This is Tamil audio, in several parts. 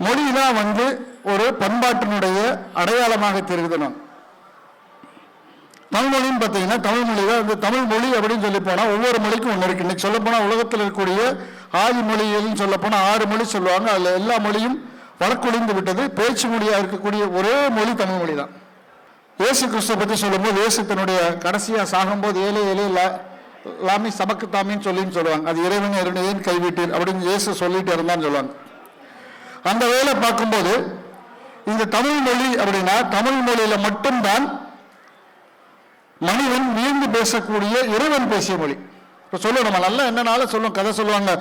மொழி தான் வந்து ஒரு பண்பாட்டினுடைய அடையாளமாக தெரியுது. தமிழ் மொழின்னு பார்த்தீங்கன்னா தமிழ் மொழி தான் வந்து தமிழ் மொழி அப்படின்னு சொல்லி போனால் ஒவ்வொரு மொழிக்கும் ஒன்று இருக்குது. இன்னைக்கு சொல்லப்போனால் உலகத்தில் இருக்கக்கூடிய ஆதி மொழிகள்னு சொல்லப்போனால் 6 மொழி சொல்லுவாங்க. அதில் எல்லா மொழியும் வழக்கொழிந்து விட்டது. பேச்சு மொழியாக இருக்கக்கூடிய ஒரே மொழி தமிழ் மொழி தான். இயேசு கிறிஸ்துவை பற்றி சொல்லும்போது இயேசு தன்னுடைய கடைசியாக சாகும்போது ஏழை லாமி சமக்கு தாமின்னு சொல்லுவாங்க. அது இறைவன் இறைவன் கைவிட்டீர் அப்படின்னு இயேசு சொல்லிட்டு இருந்தான்னு சொல்லுவாங்க. அந்த வேலை பார்க்கும்போது இந்த தமிழ் மொழி அப்படின்னா தமிழ் மொழியில மட்டும்தான் மனிதன் வியந்து பேசக்கூடிய இறைவன் பேசிய மொழி. இப்போ சொல்லுவோம் நம்ம நல்லா என்னன்னாலும் சொல்லுவோம், கதை சொல்லுவாங்க,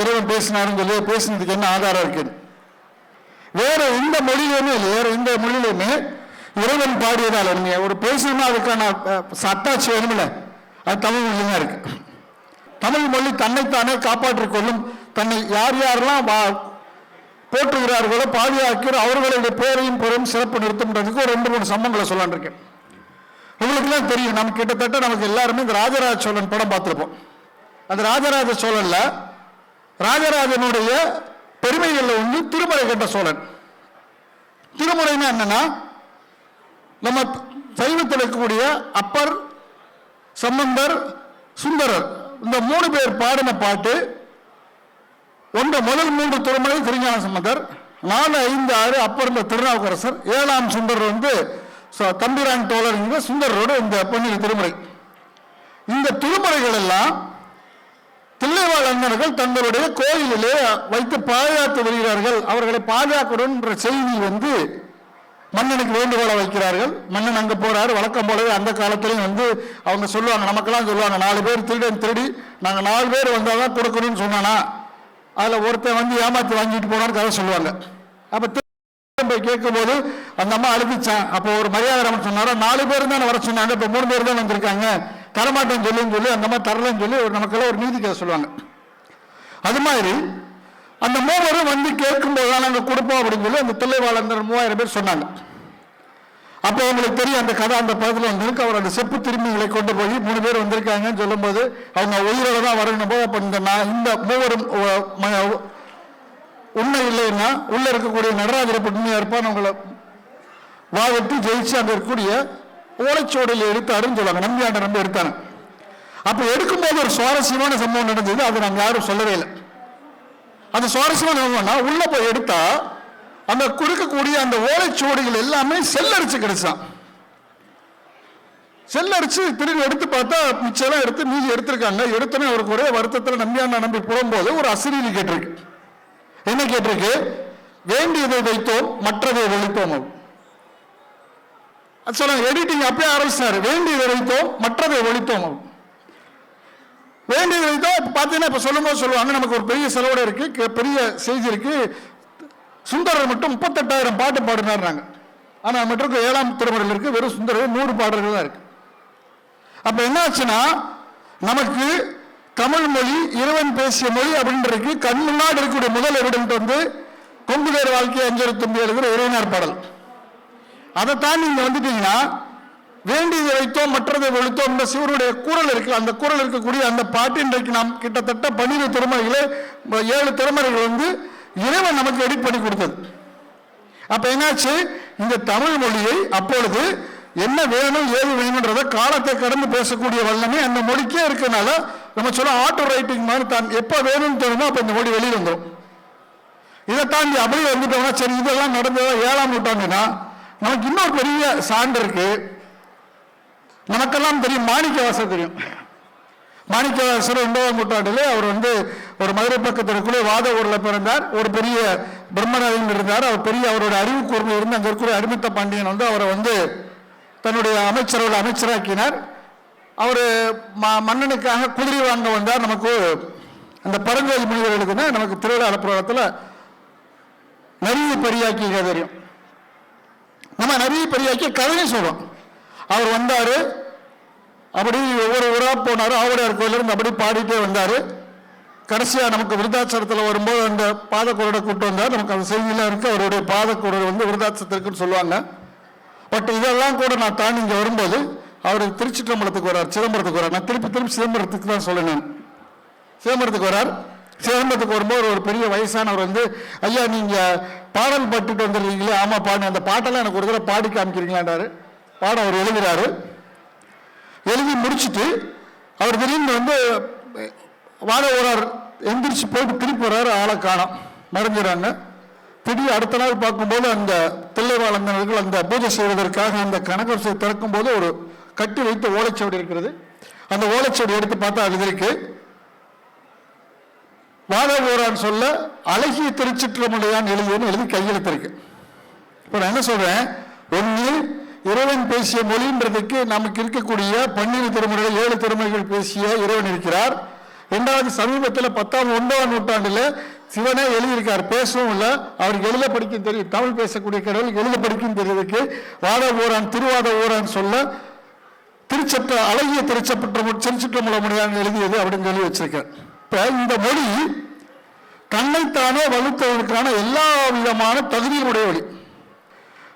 இறைவன் பேசினாருன்னு சொல்லி பேசினதுக்கு என்ன ஆதாரம் இருக்குன்னு. வேற எந்த மொழியிலுமே இல்லை, வேற எந்த மொழியிலுமே இறைவன் பாடியதால் உண்மையா ஒரு பேசணும்னா அதுக்கான சட்டாட்சி வேணுமில்ல, அது தமிழ் மொழி தான் இருக்கு. தமிழ் மொழி தன்னைத்தானே காப்பாற்றிக் கொள்ளும். தன்னை யார் யாரெல்லாம் போற்றுகிறார்களோ பாதுகாக்கிற அவர்களுடைய பேரையும் பொருளும் சிறப்பு நிறுத்தும்ன்றதுக்கு ஒரு 2-3 சம்பவங்களை சொல்லான் இருக்கேன். உங்களுக்குலாம் தெரியும், நம்ம கிட்டத்தட்ட நமக்கு எல்லாருமே இந்த ராஜராஜ சோழன் படம் பார்த்துருப்போம். அந்த ராஜராஜ சோழன்ல ராஜராஜனுடைய பெருமைகளில் வந்து திருமறை கட்ட சோழன். திருமுறைன்னா என்னன்னா நம்ம சைவத்தில் இருக்கக்கூடிய அப்பர், சம்பந்தர், சுந்தரர் இந்த 3 பேர் பாடின பாட்டு. முதல் 3 திருமுறை திருஞான சம்பந்தர், 4, 5, 6 அப்பர் இந்த திருநாவுக்கரசர், 7ஆம் சுந்தரர் வந்து தம்பிரான் தோழர் சுந்தரோடு இந்த பொன்னியின் திருமுறை. இந்த திருமுறைகள் எல்லாம் தில்லைவாழ் அண்ணர்கள் தங்களுடைய கோயிலிலே வைத்து பாதுகாத்து வருகிறார்கள். அவர்களை பாதுகாக்கணும் என்ற செய்தி வந்து மன்னனுக்கு வேண்டுகோளை வைக்கிறார்கள். மன்னன் அங்கே போறாரு. வழக்கம் போலவே அந்த காலத்திலையும் வந்து அவங்க சொல்லுவாங்க, நமக்கெல்லாம் சொல்லுவாங்க, 4 பேர் திருடி நாங்கள் 4 பேர் வந்தால் தான் கொடுக்கணும்னு சொன்னானா அதில் ஒருத்தன் வந்து ஏமாற்றி வாங்கிட்டு போனான்னு கதை சொல்லுவாங்க. அப்போ போய் கேட்கும்போது அந்த அம்மா அழுதிச்சான். அப்போ ஒரு மரியாதை சொன்னாரோ 4 பேர் தான் வர சொன்னாங்க, இப்போ 3 பேர் தான் வந்திருக்காங்க, தரமாட்டேன்னு சொல்லி அந்த அம்மா தரலன்னு சொல்லி நமக்கெல்லாம் ஒரு நீதி கதை சொல்லுவாங்க. அது மாதிரி அந்த 3 வந்து கேட்கும்போது தான் நாங்கள் கொடுப்போம் அப்படின்னு சொல்லி அந்த தில்லைவாழந்தர் 3000 பேர் சொன்னாங்க. அப்போ உங்களுக்கு தெரியும் அந்த கதை அந்த பதத்தில் வந்திருக்கு. அவர் அந்த செப்பு திரும்பிகளை கொண்டு போய் 3 பேர் வந்திருக்காங்கன்னு சொல்லும்போது அவங்க உயிரோட தான் வரணும் போது அப்போ இந்த 3 உண்மை இல்லைன்னா உள்ள இருக்கக்கூடிய நடராஜரை உண்மையா இருப்பான்னு அவங்களை வாதிட்டு ஜெயிச்சு அங்க இருக்கக்கூடிய ஓலைச்சோடையில் எடுத்தாருன்னு சொல்லுவாங்க. நம்பியாண்ட நம்பி எடுத்தாங்க. அப்ப எடுக்கும்போது ஒரு சுவாரஸ்யமான சம்பவம் நடந்தது. அது நாங்கள் யாரும் சொல்லவே இல்லை. அந்த சுவாரஸ்யமான சம்பவம்னா உள்ள போய் எடுத்தா அந்த கொடுக்கக்கூடிய அந்த ஓலைச்சுவடிகள் எல்லாமே செல்லரிச்சு கிடைச்சான். செல்லரிச்சு திரும்பி எடுத்து பார்த்தா மிச்சம் எடுத்து மீதி எடுத்திருக்காங்க. எடுத்தோன்னே அவருக்கு ஒரே வருத்தத்தில் நம்பியாண்ட நம்பி போகும்போது ஒரு அசிரியலி கேட்டிருக்கு. என்ன கேட்டிருக்கு? வேண்டியதை வைத்தோம் மற்றதை ஒழித்தோம். சொல்லுங்க, எடிட்டிங் அப்படியே ஆரம்பிச்சாரு. வேண்டியதை வைத்தோம் மற்றதை ஒழித்தோம். வேண்டியதை வைத்தோம் பார்த்தீங்கன்னா இப்ப சொல்லும்போது சொல்லுவாங்க நமக்கு ஒரு பெரிய செலவோட இருக்கு, பெரிய செய்தி இருக்கு. சுந்தரர் மட்டும் 38,000 பாட்டு பாடினார்னாங்க. ஆனா மட்டும் 7ஆம் திருமுறையில் இருக்கு வெறும் சுந்தரர் 100 பாடல்கள் தான் இருக்கு. அப்ப என்ன ஆச்சுன்னா நமக்கு தமிழ் மொழி இறைவன் பேசிய மொழி அப்படின்றது கண் முன்னாடி இருக்கக்கூடிய முதல் எவிடன்ட் வந்து கொங்குதேர் வாழ்க்கையை அஞ்சலி தும்பி எழுதுகிற இறைவனார் பாடல். அதை தாண்டி நீங்க வந்துட்டீங்கன்னா வேண்டியதை வைத்தோம் மற்றதை ஒழித்தோம் இந்த சிவருடைய குரல் இருக்கு. அந்த குரல் இருக்கக்கூடிய அந்த பாட்டு இன்றைக்கு நாம் கிட்டத்தட்ட 12 திருமறைகளே 7 திருமறைகள் வந்து இறைவன் நமக்கு எடிட் பண்ணி கொடுத்தது. அப்ப என்னாச்சு, இந்த தமிழ் மொழியை அப்பொழுது என்ன வேணும் ஏது வேணும்ன்றத காலத்தை கடந்து பேசக்கூடிய வல்லமே அந்த மொழிக்கே இருக்கனால நம்ம சொல்ல ஆட்டோ ரைட்டிங் மாதிரி தான் எப்ப வேணும்னு தோணுமோ அப்ப இந்த மொழி வெளியில் வந்துடும். இதை தாண்டி அப்படியே வந்துட்டோம்னா சரி இதெல்லாம் நடந்ததா 7ஆம் நூற்றாண்டுனா நமக்கு இன்னொரு பெரிய சான்று இருக்கு. நமக்கெல்லாம் தெரியும், மாணிக்கவாசர் தெரியும். மாணிக்கவாசர் 9ஆம் நூற்றாண்டிலே அவர் வந்து ஒரு மதுரை பக்கத்திற்குள்ளே வாத ஊரில் பிறந்தார். ஒரு பெரிய பிரம்மராஜன் இருந்தார். அவர் பெரிய அவருடைய அறிவு கூர்மை இருந்து அங்கே இருக்கிற அடிமித்த பாண்டியன் வந்து அவரை வந்து தன்னுடைய அமைச்சராக்கினார். அவர் மன்னனுக்காக குதிரை வாங்க வந்தார். நமக்கு அந்த பரங்கோயில் முனிவர் எழுதுனா நமக்கு திருவிழா புராணத்தில் நிறைய பெரியாக்கி தெரியும். நம்ம நிறைய பெரியாக்கி கதையும் சொல்றோம். அவர் வந்தாரு, அப்படி ஒவ்வொரு ஊரா போனாரு. ஆவுடையார் கோயிலிருந்து அப்படி பாடிட்டே வந்தாரு. கடைசியா நமக்கு விருதாச்சலத்தில் வரும்போது அந்த பாதக்குரடை கூட்டு வந்தார். நமக்கு அந்த செய்தியெல்லாம் இருக்கு. அவருடைய பாதக்குரடை வந்து விருதாச்சலத்திற்குன்னு சொல்லுவாங்க. பட் இதெல்லாம் கூட நான் தாண்டி இங்கே வரும்போது அவர் திருச்சிற்றம்பலத்துக்கு வர்றார், சிதம்பரத்துக்கு வர்றார். நான் திருப்பி சிதம்பரத்துக்கு தான் சொல்லணும். சிதம்பரத்துக்கு வர்றார். சிதம்பரத்துக்கு வரும்போது ஒரு பெரிய வயசானவர் வந்து, ஐயா நீங்க பாடல் பாட்டுட்டு வந்துருக்கீங்களே, ஆமா பாடு, அந்த பாட்டெல்லாம் எனக்கு ஒரு தடவை பாடி காமிக்கிறீங்களான்றாரு. பாடம் அவர் எழுதுறாரு. எழுதி முடிச்சுட்டு அவர் திடீர்னு வந்து வாட ஓரார் எந்திரிச்சு போயிட்டு திருப்பி வர்றாரு. ஆளை காணோம், மறைஞ்சிடறாங்க. திடீர் அடுத்த நாள் பார்க்கும்போது அந்த தில்லைவாழந்தவர்கள் அந்த பூஜை செய்வதற்காக அந்த கனகவரிசை திறக்கும் போது ஒரு கட்டி வைத்த ஓலைச்சுவடி இருக்கிறது. அந்த ஓலைச்சுவடி எடுத்து பார்த்தா அது இருக்கு, வாத ஓரான் சொல்ல அழகிய திருச்சிற்றம்பலையான் எழுதியன்னு எழுதி கையெழுத்திருக்கு. இப்போ நான் என்ன சொல்றேன், ஒன்று இறைவன் பேசிய மொழின்றதுக்கு நமக்கு இருக்கக்கூடிய 12 திருமுறைகள் 7 திருமுறைகள் பேசிய இறைவன் இருக்கிறார். இரண்டாவது சமீபத்தில் 10ஆம் 9ஆம் நூற்றாண்டில் சிவனே எழுதியிருக்கார், பேசவும் இல்லை, அவருக்கு எழுத படிக்கும் தெரியும். தமிழ் பேசக்கூடிய கடவுள் எழுத படிக்கும் தெரியுதுக்கு வாத ஓரான் திருவாத ஓரான் சொல்ல அழகிய திருச்சிற்றம்பலமுடையான் எழுதியது அப்படின்னு சொல்லி வச்சிருக்கார். இப்ப இந்த மொழி தன்னைத்தானே வலுத்ததற்கான எல்லா விதமான தகுதியுடைய மொழி.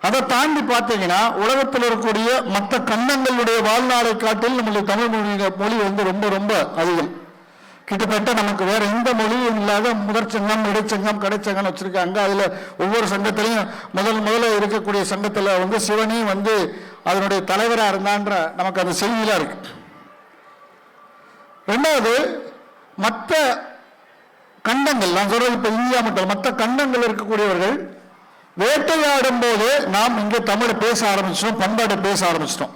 அதை தாண்டி பார்த்தீங்கன்னா உலகத்தில் இருக்கக்கூடிய மற்ற கண்டங்களுடைய வாழ்நாளை காட்டில் நம்மளுடைய தமிழ் மொழி வந்து ரொம்ப ரொம்ப அதிகம். கிட்டத்தட்ட நமக்கு வேற எந்த மொழியும் இல்லாத முதற்சங்கம், இடைச்சங்கம், கடைச்சங்கம் வச்சிருக்காங்க. அதுல ஒவ்வொரு சங்கத்திலையும் முதல்ல இருக்கக்கூடிய சங்கத்துல வந்து சிவனையும் வந்து அதனுடைய தலைவராக இருந்தான்ற நமக்கு அந்த செய்தியெல்லாம் இருக்கு. ரெண்டாவது, மற்ற கண்டங்கள், நான் சொல்றது இப்ப இந்தியா மட்டும், மற்ற கண்டங்கள் இருக்கக்கூடியவர்கள் வேட்டையாடும் போது நாம் இங்கே தமிழை பேச ஆரம்பிச்சிட்டோம், பண்பாட்டை பேச ஆரம்பிச்சிட்டோம்.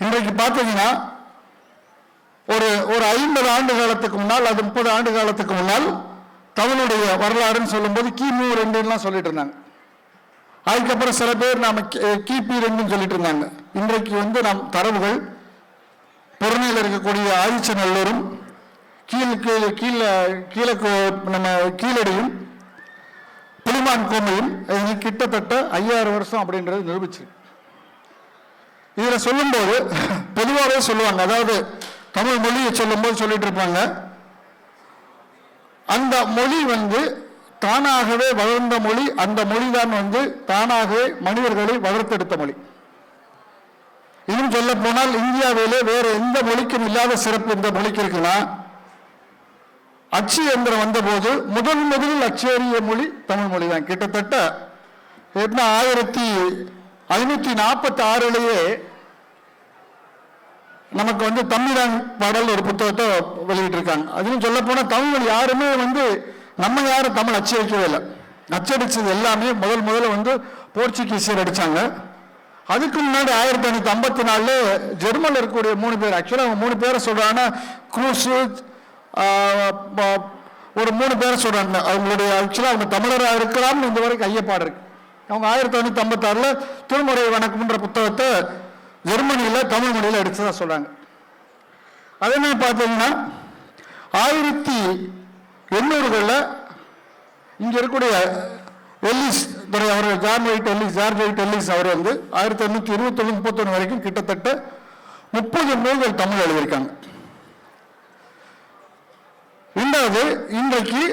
இன்றைக்கு பார்த்தீங்கன்னா ஒரு 50 ஆண்டு காலத்துக்கு முன்னால், அது 30 ஆண்டு காலத்துக்கு முன்னால் தமிழுடைய வரலாறுன்னு சொல்லும்போது கிமு 2 சொல்லிட்டு இருந்தாங்க. அதுக்கப்புறம் சில பேர் நாம கிபி 2 சொல்லிட்டு இருந்தாங்க. இன்றைக்கு வந்து நாம் தரவுகள் பொருணையில் இருக்கக்கூடிய ஆதிச்சநல்லூரும் நம்ம கீழடியும் புலிமான் கோமையும் கிட்டத்தட்ட 5000 வருஷம் அப்படின்றது நிரூபிச்சு. இதுல சொல்லும்போது பொதுவாகவே சொல்லுவாங்க, அதாவது தமிழ் மொழியை சொல்லும் போது சொல்லிட்டு இருப்பாங்க, அந்த மொழி வந்து தானாகவே வளர்ந்த மொழி, அந்த மொழிதான் வந்து தானாகவே மனிதர்களை வளர்த்தெடுத்த மொழி. இன்னும் சொல்ல போனால் இந்தியாவிலே வேற எந்த மொழிக்கும் இல்லாத சிறப்பு இந்த மொழிக்கு இருக்குன்னா, அச்சு எந்திரம் வந்த போது முதலில் அச்சேறிய மொழி தமிழ் மொழி தான். கிட்டத்தட்ட 1546 நமக்கு வந்து தமிழன் பாடல் ஒரு புத்தகத்தை வெளியிட்டு இருக்காங்க. அதுவும் சொல்ல போனா தமிழ் மொழி யாருமே வந்து நம்ம யாரும் தமிழ் அச்சடிக்கவே இல்லை. அச்சடிச்சது எல்லாமே முதல்ல வந்து போர்ச்சுகீசியர் அடிச்சாங்க. அதுக்கு முன்னாடி 1554 ஜெர்மன்ல இருக்கக்கூடிய 3 பேர், ஆக்சுவலா அவங்க 3 பேரை சொல்றாங்கன்னா குரூசு ஒரு 3 பேரை சொல்றாங்க. அவங்களுடைய ஆக்சுவலா அவங்க தமிழராக இருக்கலாம்னு இந்த வரைக்கும் ஐயப்பாடு இருக்கு. அவங்க 1556 திருமுறை வணக்கம்ன்ற புத்தகத்தை ஜெர்மனியில தமிழ் மொழியில அடிச்சதா சொல்றாங்க. அதே மாதிரி பார்த்தீங்கன்னா 1800களில் இங்க இருக்கக்கூடிய எல்லிஸ் அவர்கள் ஜார்ஜ் வைட் எல்லிஸ் அவர் வந்து 1829-31 வரைக்கும் கிட்டத்தட்ட 30 நூல்கள் தமிழ் எழுதியிருக்காங்க. ரெண்டாவது, இன்றைக்கு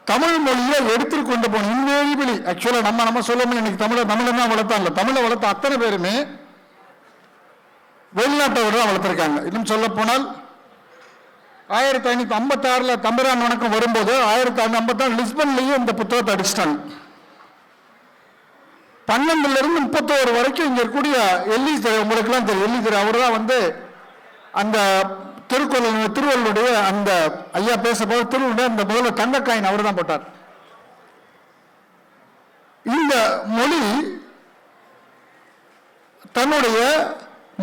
தமிழ் மொழியை எடுத்துட்டு கொண்டு போன இன்வேரிபிளி, ஆக்சுவலா நம்ம சொல்லணும், இன்னைக்கு தமிழை தான் வளர்த்தாங்க. தமிழை வளர்த்த அத்தனை பேருமே வெளிநாட்டவர் தான் வளர்த்திருக்காங்க. இன்னும் சொல்ல போனால் 1556 தம்பிரான் வணக்கம் வரும்போது 1556 லிஸ்பன்லயும் இந்த புத்தகத்தை அடிச்சிட்டாங்க. 12லிருந்து 31 வரைக்கும் இங்க இருக்கக்கூடிய எல்லிஸ், உங்களுக்கு எல்லாம் தெரியும், எல்லிஸ் அவர் தான் வந்து அந்த திருவள்ளுடைய அந்த ஐயா பேச போது திருவள்ளுடைய அந்த முதல்ல தங்கக்காயின் அவர் தான் போட்டார். இந்த மொழி தன்னுடைய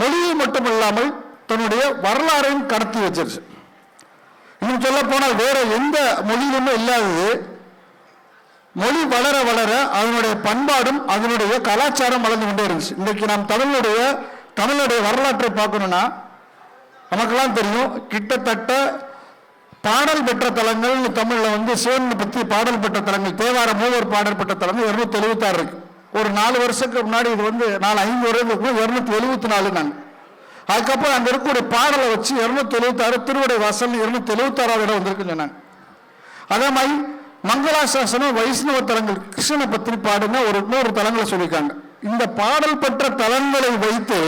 மொழியை மட்டுமல்லாமல் தன்னுடைய வரலாறையும் கடத்தி வச்சிருச்சு. இன்னும் சொல்ல போனால் வேற எந்த மொழியிலுமே இல்லாதது, மொழி வளர வளர அதனுடைய பண்பாடும் அதனுடைய கலாச்சாரம் வளர்ந்து கொண்டே இருந்துச்சு. இன்றைக்கு நாம் தமிழுடைய வரலாற்றை பார்க்கணும்னா நமக்கெல்லாம் தெரியும், கிட்டத்தட்ட பாடல் பெற்ற தலங்கள் தமிழ்ல வந்து சிவனை பற்றி பாடல் பெற்ற தலங்கள், தேவார மூவர் பாடல் பெற்ற தலங்கள் 276 இருக்கு. ஒரு 4 வருஷத்துக்கு முன்னாடி இது வந்து 4-5 வருடத்துக்கு 274 நாங்க. அதுக்கப்புறம் அங்க இருக்கக்கூடிய பாடலை வச்சு 276 திருவடை வாசல் 276 இடம் வந்திருக்குன்னு சொன்னாங்க. அதே மாதிரி மங்களாசாசனம் வைஷ்ணவ தலங்கள் கிருஷ்ணனை பற்றி பாடுங்க ஒரு 100 தலங்களை சொல்லியிருக்காங்க. இந்த பாடல் பெற்ற தலங்களை வைத்து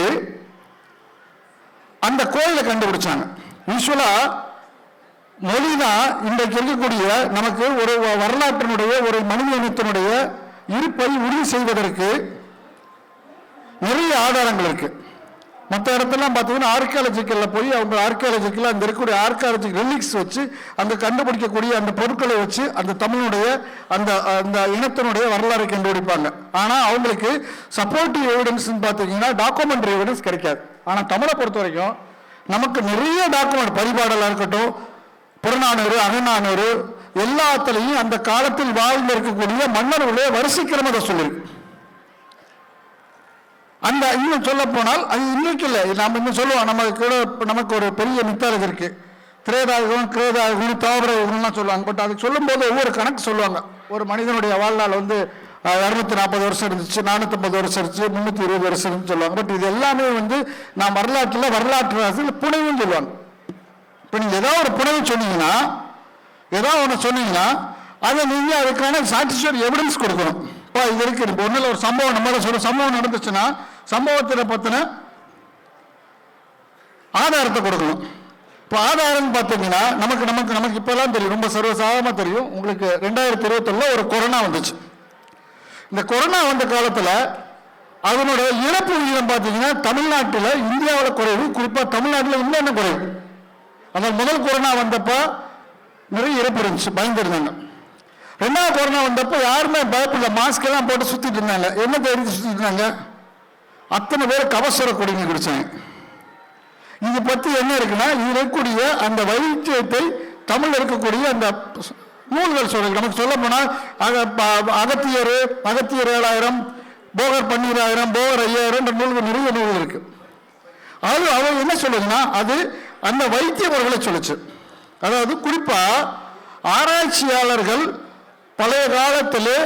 அந்த கோயிலை கண்டுபிடிச்சாங்க. யூஸ்வலா மொழினா இன்றைக்கு இருக்கக்கூடிய நமக்கு ஒரு வரலாற்றினுடைய ஒரு மனித இனத்தினுடைய இருப்பை உறுதி செய்வதற்கு நிறைய ஆதாரங்கள் இருக்கு. மற்ற இடத்துலாம் பார்த்தீங்கன்னா ஆர்கியாலஜிக்கல்ல போய் அவங்க ஆர்கியாலஜிக்கல் அந்த இருக்கக்கூடிய ஆர்கியாலஜிக் ரிலிக்ஸ் வச்சு அங்கே கண்டுபிடிக்கக்கூடிய அந்த பொருட்களை வச்சு அந்த தமிழுடைய அந்த அந்த இனத்தினுடைய வரலாறை கண்டுபிடிப்பாங்க. ஆனால் அவங்களுக்கு சப்போர்ட்டிவ் எவிடன்ஸ் பார்த்தீங்கன்னா டாக்குமெண்ட்ரி எவிடன்ஸ் கிடைக்காது. ஆனால் தமிழை பொறுத்த வரைக்கும் நமக்கு நிறைய டாக்குமெண்ட் பரிபாடலாக இருக்கட்டும், புறநானூறு, அகநானூறு எல்லாத்துலேயும் அந்த காலத்தில் வாழ்ந்து இருக்கக்கூடிய மன்னர்களுடைய வரிசைக்கிரமத்தை சொல்லியிருக்கு. அந்த இன்னும் சொல்ல போனால் அது இன்னைக்கு இல்லை, நாம் இன்னும் சொல்லுவோம். நமக்கு ஒரு பெரிய மித்தாலஜி இருக்கு, திரேதாயுகம், கிரேதாயுகம், தாவரயுகம்லாம் சொல்லுவாங்க. பட் அதுக்கு சொல்லும்போது ஒவ்வொரு கணக்கு சொல்லுவாங்க. ஒரு மனிதனுடைய வாழ்நாள் 240 வருஷம் இருந்துச்சு, 450 வருஷம் இருந்துச்சு, 320 வருஷம் இருந்துச்சு சொல்லுவாங்க. பட் இது எல்லாமே நான் வரலாற்று புனைவுன்னு சொல்லுவாங்க. இப்போ நீங்கள் ஏதாவது ஒரு புனைவு சொன்னீங்கன்னா, ஏதாவது ஒன்று சொன்னீங்கன்னா அதை நீங்கள் அதுக்கான சாட்டிஸ்ஃபைட் எவிடன்ஸ் கொடுக்கணும். இப்போ இது இருக்கு, இப்போ ஒன்றில் ஒரு சம்பவம் நம்மள சொல்ற சம்பவம் நடந்துச்சுன்னா சம்பவத்தில் பற்றின ஆதாரத்தை கொடுக்கணும். இப்போ ஆதாரம் பார்த்தீங்கன்னா நமக்கு இப்போல்லாம் தெரியும், ரொம்ப சர்வசாதாரணமாக தெரியும். உங்களுக்கு 2021 ஒரு கொரோனா வந்துச்சு. இந்த கொரோனா வந்த காலத்தில் அதனுடைய இறப்பு விகிதம் பார்த்தீங்கன்னா தமிழ்நாட்டில் இந்தியாவில் குறைவு, குறிப்பாக தமிழ்நாட்டில் இன்னொன்று குறைவு. அதனால் முதல் கொரோனா வந்தப்போ நிறைய இறப்பு இருந்துச்சு, பயந்துருந்தாங்க. ரெண்டாவது கொரோனா வந்தப்போ யாருமே பயப்படல, மாஸ்க் எல்லாம் போட்டு சுற்றிட்டு இருந்தாங்க. என்ன தெரிஞ்சு சுற்றிட்டு இருந்தாங்க? அத்தனை பேர் கபசுர குடிநீர் குடிச்சாங்க. இது பற்றி என்ன இருக்குன்னா, இது இருக்கக்கூடிய அந்த வைத்தியத்தை தமிழ் இருக்கக்கூடிய அந்த நூல்கள் சொல்றது. நமக்கு சொல்ல போனால் அகத்தியர் 7000, போகர் 12000, போகர் 5000 நூல்கள், நிறைய நூல்கள் இருக்கு. அது அவர் என்ன சொல்லுதுன்னா, அது அந்த வைத்திய முறைகளை சொல்லுச்சு. அதாவது குறிப்பா ஆராய்ச்சியாளர்கள் பழைய காலத்திலே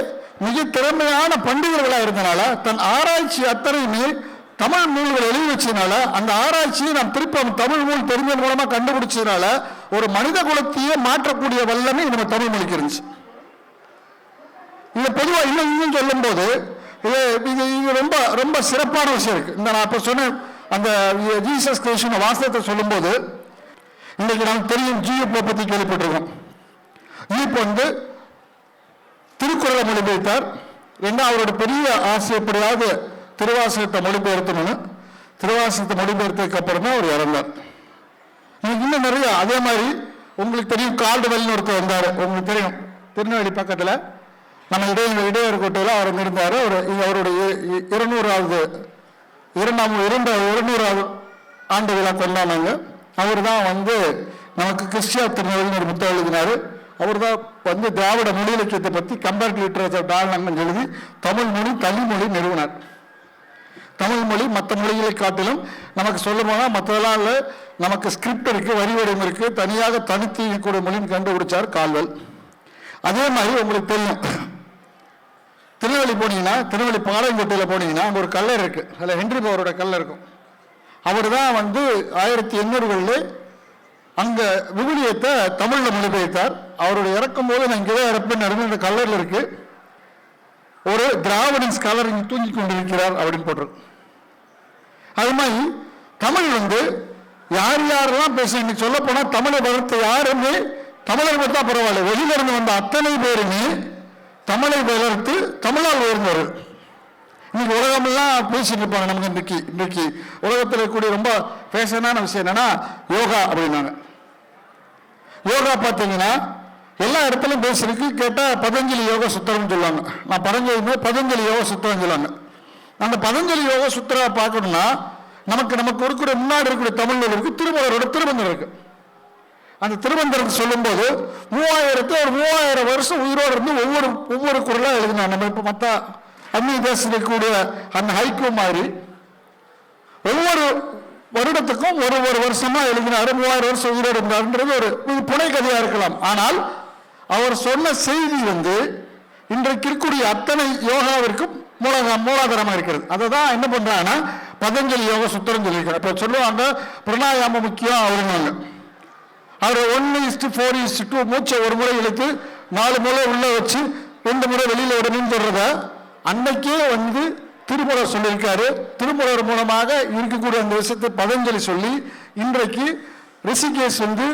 மிக திறமையான பண்டிதர்களாக இருந்தனால தன் ஆராய்ச்சி அத்தனையுமே தமிழ் நூல்கள் எழுதி வச்சதுனால அந்த ஆராய்ச்சியை நாம் திருப்பி தமிழ் நூல் தெரிஞ்சது மூலமா கண்டுபிடிச்சதுனால ஒரு மனித குலத்தையே மாற்றக்கூடிய வல்லமை நம்ம தமிழ் மொழிக்கு இருந்துச்சு. இது பொதுவாக இன்னும் சொல்லும் போது இது ரொம்ப ரொம்ப சிறப்பான விஷயம் இருக்கு. இந்த நான் இப்ப சொன்ன அந்த ஜீசஸ் கிறிஸ்டின் வாசகத்தை சொல்லும் போது இன்னைக்கு நமக்கு தெரியும், ஜியூப்பை பத்தி கேள்விப்பட்டிருக்கோம். ஈப் திருக்குறளை மொழிபெயர்த்தார். அவரோட பெரிய ஆசை எப்படியாவது திருவாசகத்தை மொழிபெயர்த்தணும்னு. திருவாசகத்தை மொழிபெயர்த்ததுக்கு அப்புறம் தான் அவர் இறந்தார். இன்னும் நிறைய அதே மாதிரி உங்களுக்கு தெரியும், கால்டுவெல்னு ஒருத்தர் வந்தார். உங்களுக்கு தெரியும், திருநெல்வேலி பக்கத்தில் நம்ம இடையர்கோட்டையில் அவர் இருந்தார். அவருடைய 200வது ஆண்டு விழா கொண்டாடினாங்க. அவர் தான் நமக்கு கிறிஸ்டியா திருநெல்வேலின்னு ஒரு புத்தகம் எழுதினார். அவர் தான் திராவிட மொழி இலக்கியத்தை பற்றி கம்பேரிட்டிவ் லிட்டரேச்சர் டாலங்கள் எழுதி தமிழ் மொழி தனிமொழி நிறுவனார். தமிழ் மொழி மற்ற மொழிகளை காட்டிலும் நமக்கு சொல்ல போனால் மற்றதெல்லாம் நமக்கு ஸ்கிரிப்ட் இருக்கு, வரி வடிவம் இருக்கு, தனியாக தனித்து கூடிய மொழின்னு கண்டுபிடிச்சார் கால்வெல். அதே மாதிரி உங்களுக்கு தெரியும், திருநெல்வேலி போனீங்கன்னா, திருநெல்வேலி பாளையங்கோட்டையில் போனீங்கன்னா அங்கே ஒரு கல்லர் இருக்கு, அதில் ஹென்றி பவரோட கல்லர் இருக்கும். அவர் தான் 1800களில் அங்கே விவிலியத்தை தமிழில் மொழிபெயர்த்தார். அவருடைய இறக்கும் போது நான் இங்கே இறப்பேன் அந்த கல்லரில் இருக்கு, ஒரு திராவிடன் ஸ்காலர் இங்கே தூங்கி கொண்டிருக்கிறார் அப்படின்னு போட்டிருக்கு. அது மாதிரி தமிழ் யார் யாரெல்லாம் பேச இன்னைக்கு சொல்ல போனால் தமிழை வளர்த்த யாருமே தமிழர் பார்த்தா பரவாயில்ல, வெளியிலிருந்து வந்த அத்தனை பேருமே தமிழை வளர்த்து தமிழால் உயர்ந்தவர்கள். இன்னைக்கு உலகமெல்லாம் பேசிட்டு இருப்பாங்க. நமக்கு இன்றைக்கு உலகத்தில் இருக்கக்கூடிய ரொம்ப ஃபேஷனான விஷயம் என்னன்னா யோகா அப்படின்னாங்க. யோகா பார்த்தீங்கன்னா எல்லா இடத்துலையும் பேசிருக்கு. கேட்டால் பதஞ்சலி யோக சுத்திரம்னு சொல்லுவாங்க. நான் பதஞ்சலி யோக சுத்திரம் சொல்லுவாங்க. அந்த பதஞ்சலி யோக சுத்திரா பார்க்கணும்னா நமக்கு இருக்கக்கூடிய முன்னாடி இருக்கக்கூடிய தமிழ் இருக்கு, திருமூலரோட திருமந்திரம் இருக்கு. அந்த திருமந்திரத்தை சொல்லும் போது 3000 வருஷம் உயிரோடு இருந்து ஒவ்வொரு குரலா எழுதினாங்க. நம்ம இப்போ மற்ற அந்நிய தேசத்தில் இருக்கக்கூடிய அந்த ஹைக்கூ மாதிரி ஒவ்வொரு வருடத்துக்கும் ஒரு வருஷமா எழுதினாரு. 3000 வருஷம் உயிரோடு இருந்தாருன்றது ஒரு புனை கதையா இருக்கலாம். ஆனால் அவர் சொன்ன செய்தி இன்றைக்கு இருக்கக்கூடிய அத்தனை யோகாவிற்கும் மூலாதாரமா இருக்கிறது. அதை தான் என்ன பண்றாங்கன்னா பதஞ்சலி யோக சுத்திரம் சொல்லியிருக்காரு. இப்ப சொல்லுவாங்க பிரணாயாமம் முக்கியம் அவருங்க. அவர் 1:4:2 மூச்சை ஒரு முறை இழுத்து 4 முறை உள்ள வச்சு 2 முறை வெளியில விடணும்னு சொல்றத அன்னைக்கே திருமூலர் சொல்லியிருக்காரு. திருமூலர் மூலமாக இருக்கக்கூடிய அந்த விஷயத்தை பதஞ்சலி சொல்லி இன்றைக்கு ரிஷிகேஷ் வந்து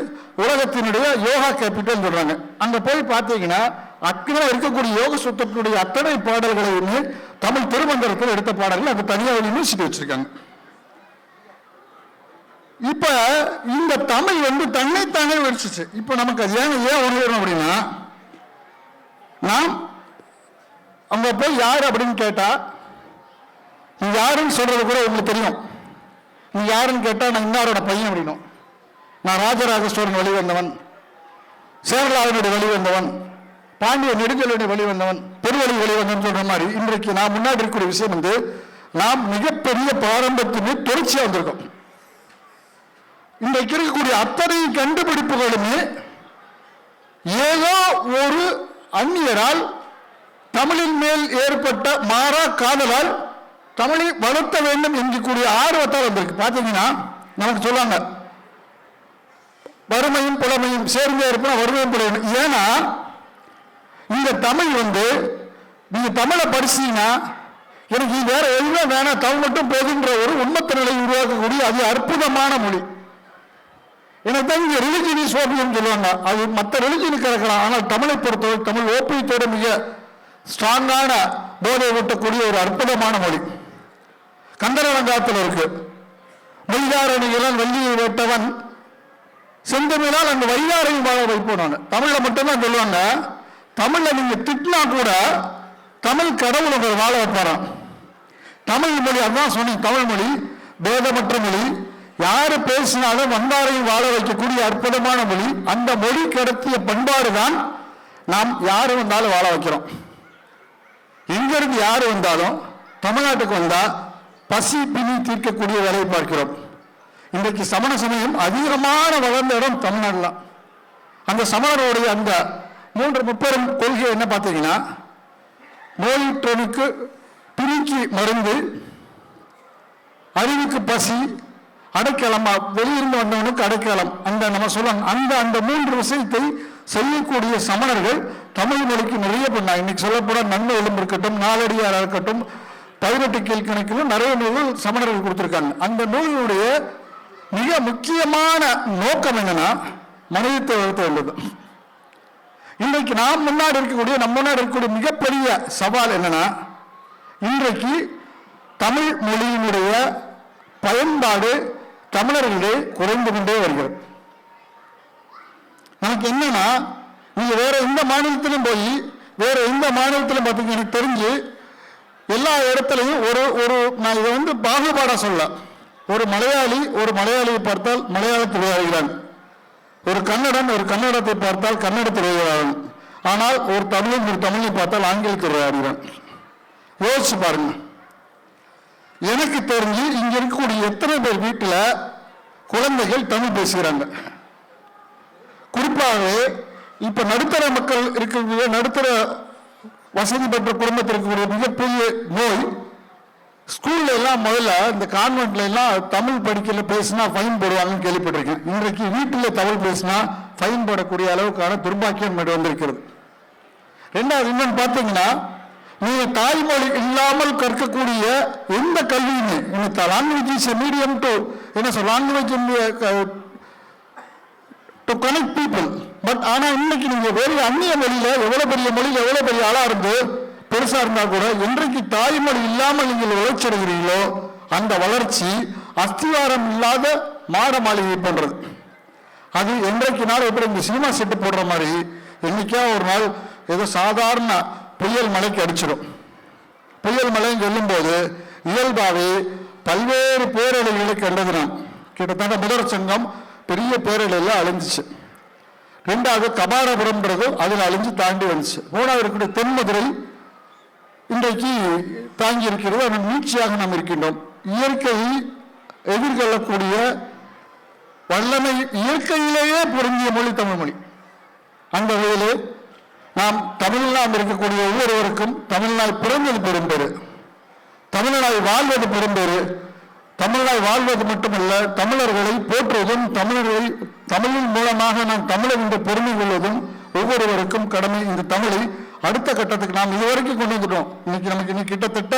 உலகத்தினுடைய யோகா கேபிட்டல் சொல்றாங்க. அங்க போய் பார்த்தீங்கன்னா அக்கறை இருக்கக்கூடிய யோக சுத்தத்துடைய அத்தனை பாடல்களையுமே தமிழ் திருமந்திரத்தில் எடுத்த பாடல்கள் அது தனியாக யூனிவர்சிட்டி வச்சிருக்காங்க. இப்ப இந்த தமிழ் வந்து தன்னைத்தானே வடிச்சிச்சு. இப்ப நமக்கு அது ஏன் உணர்வு அப்படின்னா, நாம் அங்க போய் யார் அப்படின்னு கேட்டா, நீ யாருன்னு சொல்றது கூட உங்களுக்கு தெரியும். நீ யாருன்னு கேட்டா நான் இன்னாரோட பையன் அப்படின்னும். நான் ராஜராஜ சோழன் வழிவந்தவன், சேரலாவினுடைய வழிவந்தவன், பாண்டிய நெடுஞ்செல்வனுடைய வழிவந்தவன், பெருவழி வழிவந்தவன் சொல்ற மாதிரி இன்றைக்கு நான் முன்னாடி இருக்கக்கூடிய விஷயம் வந்து நாம் மிகப்பெரிய பாரம்பரியமே தொடர்ச்சியா வந்திருக்கோம். இன்றைக்கு இருக்கக்கூடிய அத்தனை கண்டுபிடிப்புகளுமே ஏதோ ஒரு அந்நியரால் தமிழின் மேல் ஏற்பட்ட மாறா காதலால் தமிழை வளர்த்த வேண்டும் என்கூடிய ஆர்வத்தால் வந்திருக்கு. பார்த்தீங்கன்னா நமக்கு சொல்லுவாங்க வறுமையும் புலமையும் சேர்ந்தே இருப்பா வறுமையும் புலமையும். ஏன்னா இந்த தமிழ் வந்து நீங்க தமிழை படிச்சீங்கன்னா எனக்கு வேற எதுவுமே வேணாம், தமிழ் மட்டும் போதுன்ற ஒரு உண்மத்த நிலை உருவாக்கக்கூடிய அது அற்புதமான மொழி. எனக்கு தான் இங்க ரிலிஜியன் இஸ் ஓபியம் சொல்லுவாங்க. அது மற்ற ரிலிஜியனுக்கு இருக்கலாம். ஆனால் தமிழை பொறுத்தவரை தமிழ் ஓபியத்தோடு மிக ஸ்ட்ராங்கான போதை ஊட்டக்கூடிய ஒரு அற்புதமான மொழி. கந்தரவங்காத்தில் இருக்கு. மொழிதாரணிகளால் வள்ளியை வெட்டவன் செந்தமிழால் அந்த வையாரையும் வாழ வைப்போம். தமிழ்ல மட்டும்தான் சொல்லுவாங்க. தமிழ்ல நீங்க திட்டினா கூட தமிழ் கடவுள் உங்களை வாழ வைப்பாராம். தமிழ் மொழி அதான் சொன்னீங்க. தமிழ் மொழி பேதமற்ற மொழி. யாரு பேசினாலும் வந்தாரையும் வாழ வைக்கக்கூடிய அற்புதமான மொழி. அந்த மொழி கடத்திய பண்பாடு தான் நாம் யாரு வந்தாலும் வாழ வைக்கிறோம். எங்கிருந்து யாரு வந்தாலும் தமிழ்நாட்டுக்கு வந்தா பசி பிணி தீர்க்கக்கூடிய வேலையை பார்க்கிறோம். இன்றைக்கு சமண சமயம் அதிகமான வளர்ந்த இடம் தமிழ்நாடுல. அந்த சமணருடைய அந்த 3 முப்பெரும் கொள்கை என்ன பார்த்தீங்கன்னா, நோயுற்றனுக்கு பிணிக்கு மருந்து, அறிவுக்கு பசி, அடைக்கலம், வெளியிருந்து வந்தவனுக்கு அடைக்கலம். அந்த நம்ம சொல்லலாம் அந்த 3 விஷயத்தை செய்யக்கூடிய சமணர்கள் தமிழ் மொழிக்கு நிறைய பண்ணாங்க. இன்னைக்கு சொல்லப்போட நன்மை எலும்பு இருக்கட்டும், நாலடியார் இருக்கட்டும், 18 கீழ்கணக்கிலும் நிறைய நூல்கள் சமணர்கள் கொடுத்திருக்காங்க. அந்த நூலினுடைய மிக முக்கியமான நோக்கம் என்னன்னா மனிதத்தை வளர்த்து உள்ளது. இன்றைக்கு நாம் முன்னாடி இருக்கக்கூடிய மிகப்பெரிய சவால் என்னன்னா, இன்றைக்கு தமிழ் மொழியினுடைய பயன்பாடு தமிழர்களே குறைந்து கொண்டே வருகிறது. நமக்கு என்னன்னா, நீங்க வேற எந்த மாநிலத்திலும் போய் வேற எந்த மாநிலத்திலும் பார்த்தீங்க, எனக்கு தெரிஞ்சு எல்லா இடத்துலையும் ஒரு நான் இதை வந்து பாகுபாடா சொல்ல, ஒரு மலையாளியை பார்த்தால் மலையாளத்தில் விளையாடுகிறான், ஒரு கன்னடத்தை பார்த்தால் கன்னடத்தில் விளையாடுகிறான். ஆனால் ஒரு தமிழை பார்த்தால் ஆங்கிலத்தில் விளையாடுகிறான். யோசிச்சு பாருங்க. எனக்கு தெரிஞ்சு இங்க இருக்கக்கூடிய எத்தனை பேர் வீட்டில் குழந்தைகள் தமிழ் பேசுகிறாங்க? குறிப்பாக இப்ப நடுத்தர மக்கள் இருக்கக்கூடிய, நடுத்தர வசதி பெற்ற குடும்பத்தில் இருக்கக்கூடிய மிகப்பெரிய நோய், ஸ்கூல்ல எல்லாம் முதல்ல இந்த கான்வென்ட்ல எல்லாம் தமிழ் படிக்கல பேசினா ஃபைன் போடுவாங்கன்னு கேள்விப்பட்டிருக்கேன். இன்றைக்கு வீட்டில் தமிழ் பேசினா ஃபைன் போடக்கூடிய அளவுக்கான துர்பாக்கியம் வந்திருக்கிறது. ரெண்டாவது இன்னொன்று பார்த்தீங்கன்னா, நீங்க தாய்மொழி இல்லாமல் கற்கக்கூடிய எந்த கல்வியுமே, language is a medium to என்ன சொல்ல, language to connect people. But ஆனா இன்னைக்கு நீங்க வேறு அந்நிய மொழியில எவ்வளவு பெரிய ஆளா இருந்து பெருசா இருந்தா கூட, என்றைக்கு தாய்மொழி இல்லாமல் நீங்கள் வளர்ச்சிடுகிறீர்களோ அந்த வளர்ச்சி அஸ்திவாரம் இல்லாத மாட மாளிகை போன்றது. அது என்றைக்கு நாள் எப்படி இந்த சினிமா செட்டு போடுற மாதிரி என்னைக்கா ஒரு நாள் ஏதோ சாதாரண புயல் மலைக்கு அடிச்சிடும். புயல் மலைன்னு சொல்லும் போது இயல்பாவே பல்வேறு பேரலைகளை கண்டது. நாம் கிட்டத்தட்ட முதற் சங்கம் பெரிய பேரலையெல்லாம் அழிஞ்சிச்சு. ரெண்டாவது கபாரபுரம்ன்றது அதில் அழிஞ்சு தாண்டி வந்துச்சு. மூணாவது இருக்கக்கூடிய தென்மதுரை இன்றைக்கு தாங்கி இருக்கிறது. அதன் மீட்சியாக நாம் இருக்கின்றோம். இயற்கையை எதிர்கொள்ளக்கூடிய வல்லமை இயற்கையிலேயே பொருந்திய மொழி தமிழ் மொழி. அந்த வகையில் நாம் தமிழ்நாடு இருக்கக்கூடிய ஒவ்வொருவருக்கும் தமிழ்நாடு பிறந்தது பெரும்பேறு, தமிழ்நாடு வாழ்வது பெரும்பேறு. தமிழ்நாடு வாழ்வது மட்டுமல்ல, தமிழர்களை போற்றுவதும் தமிழின் மூலமாக நாம் தமிழர் என்று பெருமை கொள்வதும் ஒவ்வொருவருக்கும் கடமை. இந்த தமிழை அடுத்த கட்டத்துக்கு நாம் இதுவரைக்கும் கொண்டு வந்துட்டோம். இன்னைக்கு கிட்டத்தட்ட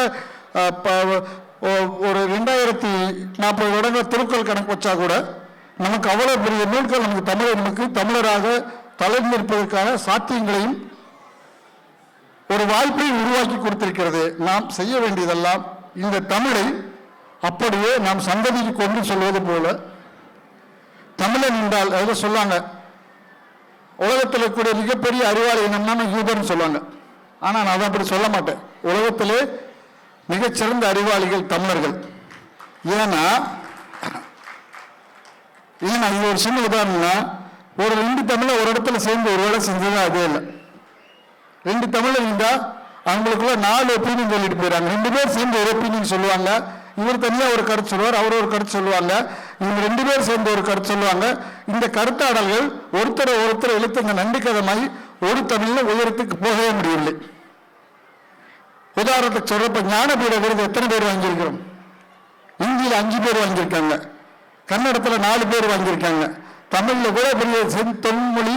ஒரு 2040 வருடங்கள் திருக்குறள் கணக்கு வச்சா கூட நமக்கு அவ்வளவு பெரிய நூல்கள் நமக்கு தமிழராக தலை நிற்பதற்கான சாத்தியங்களையும் ஒரு வாய்ப்பை உருவாக்கி கொடுத்திருக்கிறது. நாம் செய்ய வேண்டியதெல்லாம் இந்த தமிழை அப்படியே நாம் சந்ததிக்கு கொண்டு சொல்வது போல, தமிழன் என்றால் அதில் சொல்லுவாங்க, உலகத்தில் இருக்கக்கூடிய மிகப்பெரிய அறிவாளி என்னன்னா யூதர்னு சொல்லுவாங்க. ஆனால் நான் அதை அப்படி சொல்ல மாட்டேன். உலகத்திலே மிகச்சிறந்த அறிவாளிகள் தமிழர்கள். ஏன்னா இது ஒரு சின்ன உதாரணம்னா, ஒரு 2 தமிழர் ஒரு இடத்துல சேர்ந்து ஒரு வேலை செஞ்சதா அதே இல்லை. 2 தமிழர் இருந்தால் அவங்களுக்குள்ள 4 ஒப்பீனியன் சொல்லிட்டு போயிடறாங்க. 2 பேர் சேர்ந்து ஒரு ஒப்பீனியன் சொல்லுவாங்க, இவர் தனியாக ஒரு கருத்து சொல்லுவார், அவர் ஒரு கருத்து சொல்லுவாங்க, இவங்க 2 பேர் சேர்ந்து ஒரு கருத்து சொல்லுவாங்க. இந்த கருத்தாடல்கள் ஒருத்தர் இழுத்து இந்த நம்பிக்கதமாய் ஒரு தமிழில் உயரத்துக்கு போகவே முடியவில்லை. உதாரணத்துக்கு சொல்றப்ப ஞானபீட விருது எத்தனை பேர் வாங்கியிருக்கிறோம்? இந்தியில் 5 பேர் வாங்கியிருக்காங்க, கன்னடத்தில் 4 பேர் வாங்கியிருக்காங்க. தமிழில் கூட பெரிய தொன்மொழி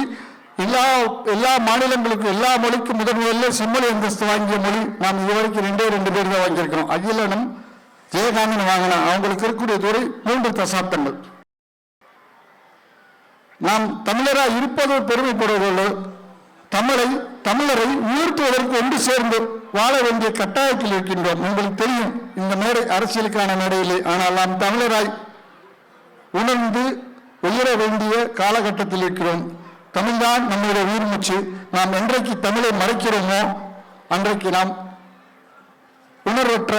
எல்லா மாநிலங்களுக்கும் எல்லா மொழிக்கும் முதன்மையில் செம்மொழி அந்தஸ்து வாங்கிய மொழி நாம் இதுவரைக்கும் 2 பேர் தான் வாங்கியிருக்கிறோம். அகிலனும் ஜெயகாந்தன் வாங்கினா அவங்களுக்கு இருக்கக்கூடிய துறை 3 தசாப்தங்கள். நாம் தமிழராக இருப்பது பெருமைப்படுவதோடு தமிழரை உயர்த்துவதற்கு ஒன்று சேர்ந்து வாழ வேண்டிய கட்டாயத்தில் இருக்கின்றோம். உங்களுக்கு தெரியும், இந்த மேடை அரசியலுக்கான மேடையிலே. ஆனால் நாம் தமிழராய் உணர்ந்து உயர வேண்டிய காலகட்டத்தில் இருக்கிறோம். தமிழ்தான் நம்முடைய உயிர் மூச்சு. நாம் என்றைக்கு தமிழை மறைக்கிறோமோ அன்றைக்கு நாம் உணர்வற்ற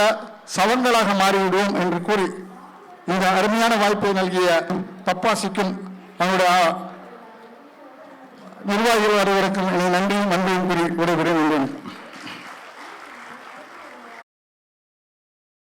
சவங்களாக மாறிவிடுவோம் என்று கூறி இந்த அருமையான வாய்ப்பை நல்கிய பப்பாசிக்கும் அவனுடைய நிர்வாகிகள் அனைவருக்கும் நன்றியும் நன்றியும் கூறி விடைபெறுகிறேன்.